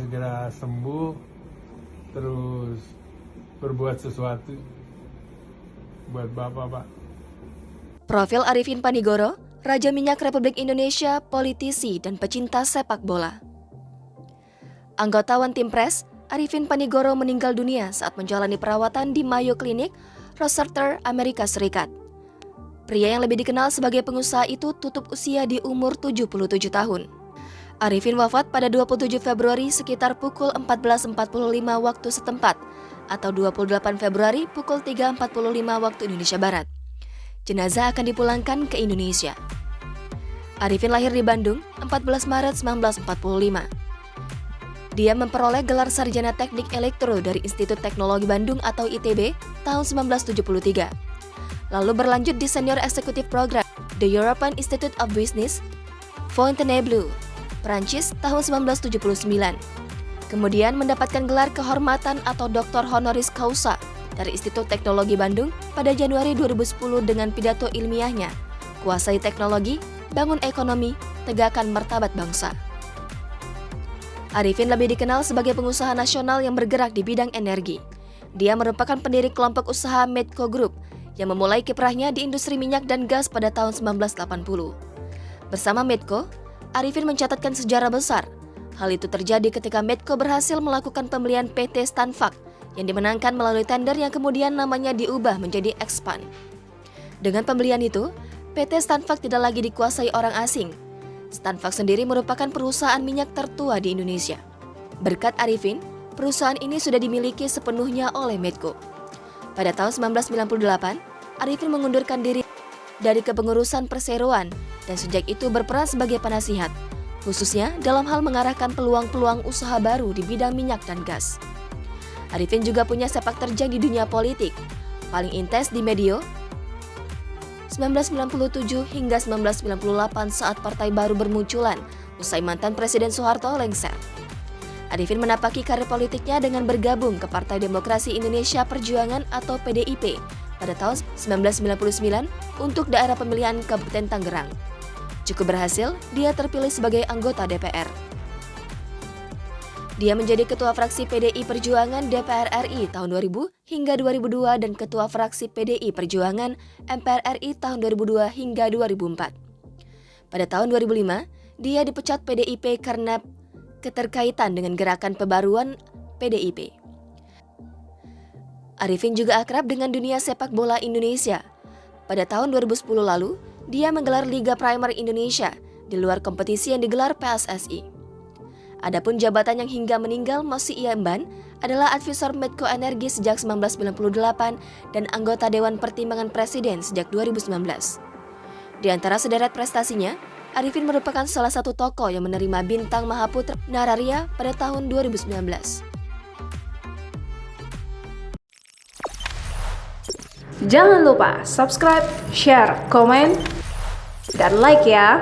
segera sembuh, terus berbuat sesuatu buat Bapak, Pak. Profil Arifin Panigoro, Raja Minyak Republik Indonesia, politisi, dan pecinta sepak bola. Anggota One Team Press, Arifin Panigoro meninggal dunia saat menjalani perawatan di Mayo Clinic, Rochester, Amerika Serikat. Pria yang lebih dikenal sebagai pengusaha itu tutup usia di umur 77 tahun. Arifin wafat pada 27 Februari sekitar pukul 14.45 waktu setempat atau 28 Februari pukul 3.45 waktu Indonesia Barat. Jenazah akan dipulangkan ke Indonesia. Arifin lahir di Bandung 14 Maret 1945. Dia memperoleh gelar sarjana teknik elektro dari Institut Teknologi Bandung atau ITB tahun 1973. Lalu berlanjut di Senior Executive Program The European Institute of Business, Fontainebleau, Prancis tahun 1979. Kemudian mendapatkan gelar kehormatan atau Doktor Honoris Causa dari Institut Teknologi Bandung pada Januari 2010 dengan pidato ilmiahnya, Kuasai Teknologi, Bangun Ekonomi, Tegakkan Martabat Bangsa. Arifin lebih dikenal sebagai pengusaha nasional yang bergerak di bidang energi. Dia merupakan pendiri kelompok usaha Medco Group yang memulai kiprahnya di industri minyak dan gas pada tahun 1980. Bersama Medco, Arifin mencatatkan sejarah besar. Hal itu terjadi ketika Medco berhasil melakukan pembelian PT Stanvac yang dimenangkan melalui tender yang kemudian namanya diubah menjadi Expand. Dengan pembelian itu, PT Stanvac tidak lagi dikuasai orang asing. Stanvac sendiri merupakan perusahaan minyak tertua di Indonesia. Berkat Arifin, perusahaan ini sudah dimiliki sepenuhnya oleh Medco. Pada tahun 1998, Arifin mengundurkan diri dari kepengurusan perseroan dan sejak itu berperan sebagai penasihat, khususnya dalam hal mengarahkan peluang-peluang usaha baru di bidang minyak dan gas. Arifin juga punya sepak terjang di dunia politik, paling intens di Medio 1997 hingga 1998 saat partai baru bermunculan usai mantan Presiden Soeharto lengser. Arifin menapaki karir politiknya dengan bergabung ke Partai Demokrasi Indonesia Perjuangan atau PDIP pada tahun 1999 untuk daerah pemilihan Kabupaten Tangerang. Cukup berhasil, dia terpilih sebagai anggota DPR. Dia menjadi Ketua Fraksi PDI Perjuangan DPR RI tahun 2000 hingga 2002 dan Ketua Fraksi PDI Perjuangan MPR RI tahun 2002 hingga 2004. Pada tahun 2005, dia dipecat PDIP karena keterkaitan dengan gerakan pembaruan PDIP. Arifin juga akrab dengan dunia sepak bola Indonesia. Pada tahun 2010 lalu, dia menggelar Liga Primer Indonesia di luar kompetisi yang digelar PSSI. Adapun jabatan yang hingga meninggal masih ia emban adalah advisor Medco Energi sejak 1998 dan anggota Dewan Pertimbangan Presiden sejak 2019. Di antara sederet prestasinya, Arifin merupakan salah satu tokoh yang menerima bintang Mahaputra Nararia pada tahun 2019. Jangan lupa subscribe, share, komen, dan like ya!